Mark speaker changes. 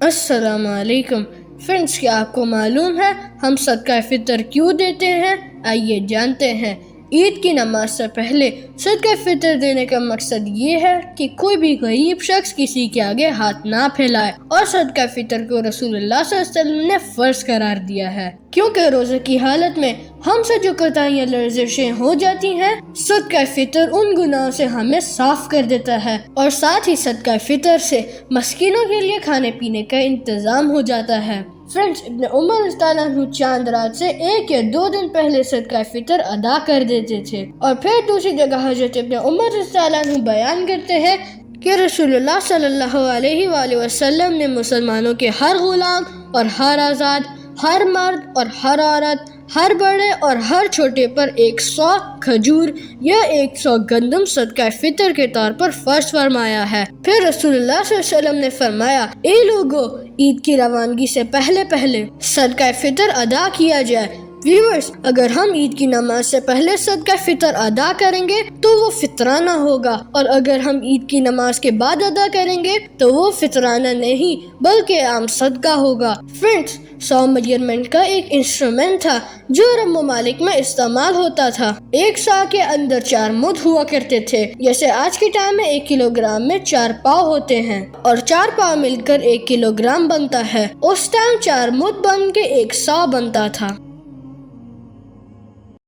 Speaker 1: السلام علیکم فرینڈس، کیا آپ کو معلوم ہے ہم صدقہ فطر کیوں دیتے ہیں؟ آئیے جانتے ہیں۔ عید کی نماز سے پہلے صدقہ فطر دینے کا مقصد یہ ہے کہ کوئی بھی غریب شخص کسی کے آگے ہاتھ نہ پھیلائے، اور صدقہ فطر کو رسول اللہ صلی اللہ علیہ وسلم نے فرض قرار دیا ہے، کیونکہ روزے کی حالت میں ہم سے جو کوتاہیاں لرزشیں ہو جاتی ہیں، صدقہ فطر ان گناہوں سے ہمیں صاف کر دیتا ہے، اور ساتھ ہی صدقہ فطر سے مسکینوں کے لیے کھانے پینے کا انتظام ہو جاتا ہے۔ فرینڈس، ابن عمر رضی اللہ عنہ چاند رات سے 1 یا 2 دن پہلے صدقہ فطر ادا کر دیتے تھے، اور پھر دوسری جگہ حضرت ابن عمر رضی اللہ عنہ بیان کرتے ہیں کہ رسول اللہ صلی اللہ علیہ وآلہ وسلم نے مسلمانوں کے ہر غلام اور ہر آزاد، ہر مرد اور ہر عورت، ہر بڑے اور ہر چھوٹے پر 100 کھجور یا 100 گندم صدقہ فطر کے طور پر فرض فرمایا ہے۔ پھر رسول اللہ صلی اللہ علیہ وسلم نے فرمایا، اے لوگو، عید کی روانگی سے پہلے صدقہ فطر ادا کیا جائے۔ ویورز، اگر ہم عید کی نماز سے پہلے صدقہ فطر ادا کریں گے تو وہ فطرانہ ہوگا، اور اگر ہم عید کی نماز کے بعد ادا کریں گے تو وہ فطرانہ نہیں بلکہ عام صدقہ ہوگا۔ فرینڈز، 100 میجرمنٹ کا ایک انسٹرومنٹ تھا جو عرب ممالک میں استعمال ہوتا تھا۔ ایک سا کے اندر 4 مد ہوا کرتے تھے، جیسے آج کے ٹائم میں 1 کلو گرام میں 4 پاؤ ہوتے ہیں، اور 4 پاؤ مل کر 1 کلو گرام بنتا ہے۔ اس ٹائم 4 مد بن کے 1 سا بنتا تھا۔